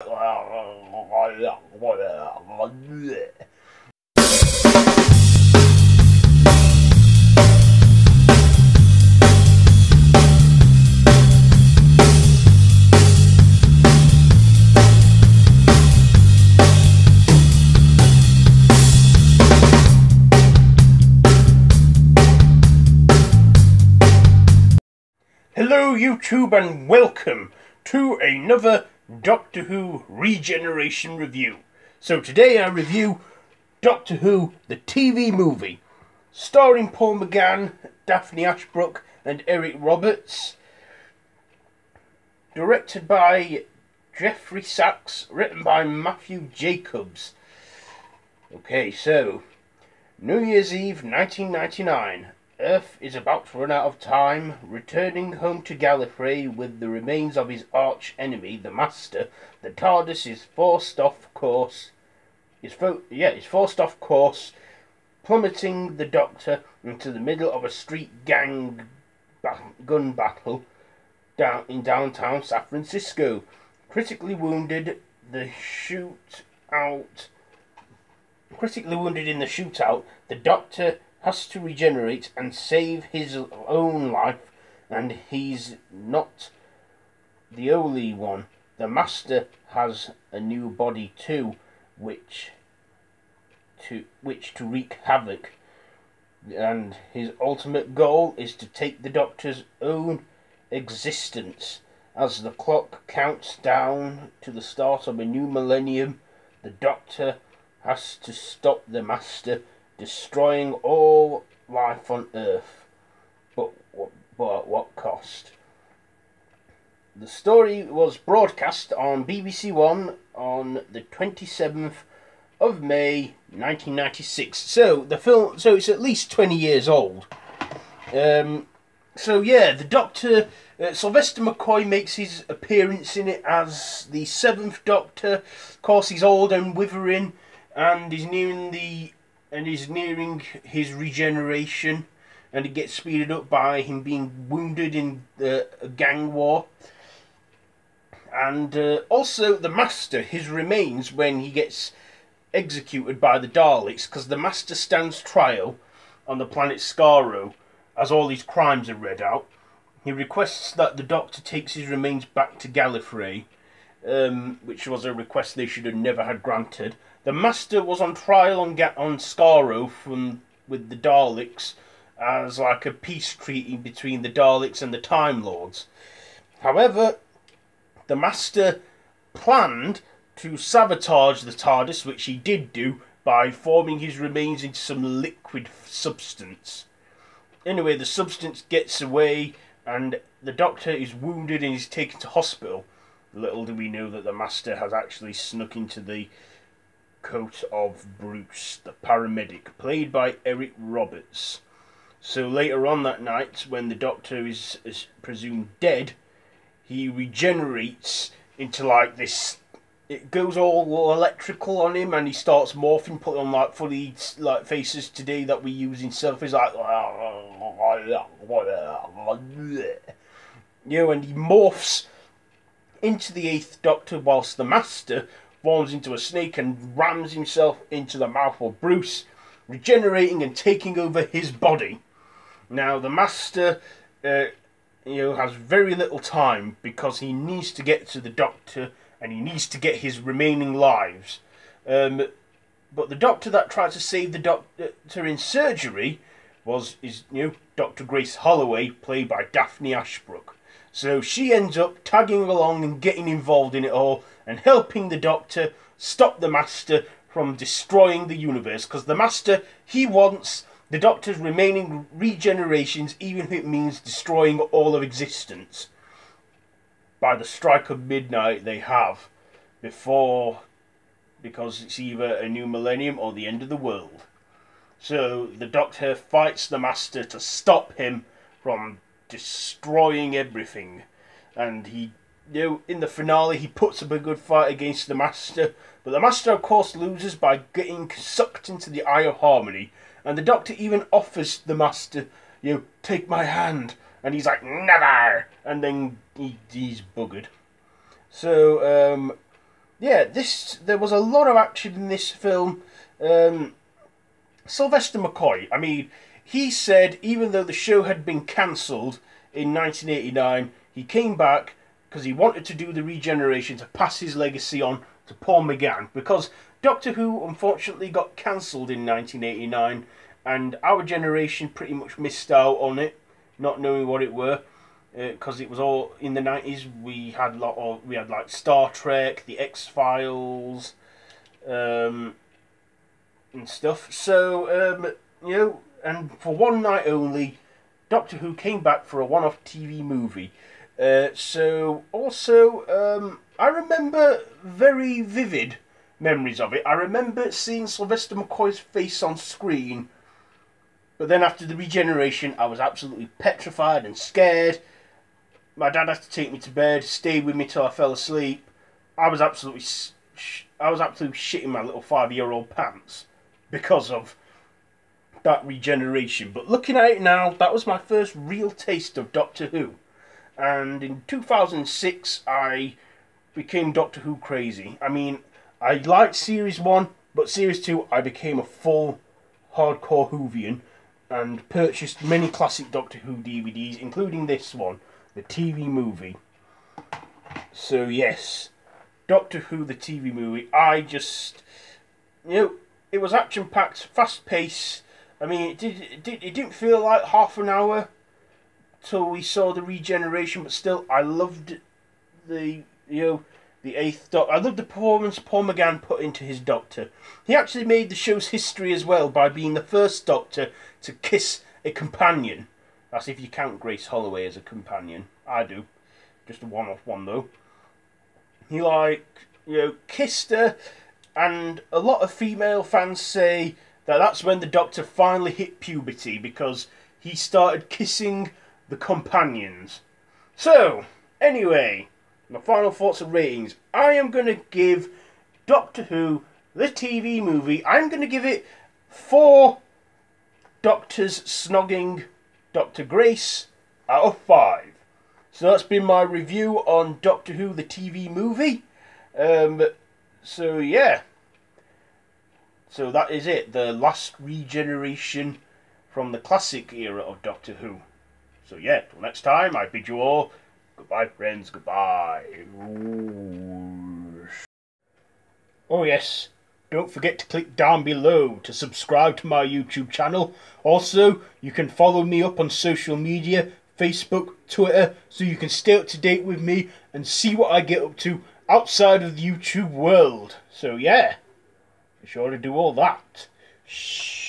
Hello YouTube and welcome to another Doctor Who Regeneration review. So today I review Doctor Who the TV movie, starring Paul McGann, Daphne Ashbrook and Eric Roberts, directed by Jeffrey Sachs, written by Matthew Jacobs. Okay, so New Year's Eve 1999. Earth is about to run out of time. Returning home to Gallifrey with the remains of his arch enemy, the Master, the TARDIS is forced off course. Plummeting the Doctor into the middle of a street gun battle in downtown San Francisco. Critically wounded in the shootout, the Doctor has to regenerate and save his own life, and he's not the only one. The Master has a new body too, which to wreak havoc, and his ultimate goal is to take the Doctor's own existence. As the clock counts down to the start of a new millennium, the Doctor has to stop the Master destroying all life on Earth, but at what cost? The story was broadcast on BBC One on the 27th of May 1996. So it's at least 20 years old. So yeah, the Doctor, Sylvester McCoy makes his appearance in it as the 7th Doctor. Of course, he's old and withering, and he's nearing his regeneration, and it gets speeded up by him being wounded in a gang war. And also the Master, his remains when he gets executed by the Daleks, because the Master stands trial on the planet Skaro as all his crimes are read out. He requests that the Doctor takes his remains back to Gallifrey, which was a request they should have never had granted. The Master was on trial on Skaro with the Daleks as like a peace treaty between the Daleks and the Time Lords. However, the Master planned to sabotage the TARDIS, which he did do by forming his remains into some liquid substance. Anyway, the substance gets away and the Doctor is wounded and is taken to hospital. Little do we know that the Master has actually snuck into the coat of Bruce, the paramedic, played by Eric Roberts. So later on that night, when the Doctor is presumed dead, he regenerates into like this. It goes all electrical on him, and he starts morphing, putting on like fully like faces today that we use in selfies, like and he morphs into the 8th Doctor, whilst the Master forms into a snake and rams himself into the mouth of Bruce, regenerating and taking over his body. Now the Master has very little time because he needs to get to the Doctor and he needs to get his remaining lives. But the Doctor that tried to save the Doctor in surgery is Dr. Grace Holloway, played by Daphne Ashbrook. So she ends up tagging along and getting involved in it all and helping the Doctor stop the Master from destroying the universe. Because the Master, he wants the Doctor's remaining regenerations, even if it means destroying all of existence. By the strike of midnight they have, because it's either a new millennium or the end of the world. So the Doctor fights the Master to stop him from destroying everything, and he, in the finale, he puts up a good fight against the Master, but the Master of course loses by getting sucked into the Eye of Harmony, and the Doctor even offers the Master, take my hand, and he's like, never, and then he's buggered. So yeah, there was a lot of action in this film. Sylvester McCoy, I mean, he said even though the show had been cancelled in 1989, he came back because he wanted to do the Regeneration to pass his legacy on to Paul McGann, because Doctor Who unfortunately got cancelled in 1989 and our generation pretty much missed out on it, not knowing what it were, because it was all in the 90s. We had like Star Trek, the X-Files, and stuff. So and for one night only, Doctor Who came back for a one-off TV movie. I remember very vivid memories of it. I remember seeing Sylvester McCoy's face on screen, but then after the Regeneration, I was absolutely petrified and scared. My dad had to take me to bed, stay with me till I fell asleep. I was absolutely shitting my little 5-year-old pants because of that Regeneration. But looking at it now, that was my first real taste of Doctor Who. And in 2006, I became Doctor Who crazy. I mean, I liked Series 1, but Series 2, I became a full hardcore Whovian and purchased many classic Doctor Who DVDs, including this one, the TV movie. So yes, Doctor Who, the TV movie, I just, it was action-packed, fast-paced. I mean, it didn't feel like half an hour till we saw the Regeneration, but still, I loved the Eighth Doctor. I loved the performance Paul McGann put into his Doctor. He actually made the show's history as well by being the first Doctor to kiss a companion. That's if you count Grace Holloway as a companion. I do. Just a one-off one, though. He, kissed her, and a lot of female fans say that that's when the Doctor finally hit puberty, because he started kissing the companions. So, anyway, my final thoughts and ratings. I am going to give Doctor Who, the TV movie, I'm going to give it 4 Doctors snogging Dr. Grace out of 5. So that's been my review on Doctor Who, the TV movie. So yeah. So that is it. The last Regeneration from the classic era of Doctor Who. So yeah, till next time, I bid you all goodbye, friends, goodbye. Oh yes, don't forget to click down below to subscribe to my YouTube channel. Also, you can follow me up on social media, Facebook, Twitter, so you can stay up to date with me and see what I get up to outside of the YouTube world. So yeah, be sure to do all that. Shh.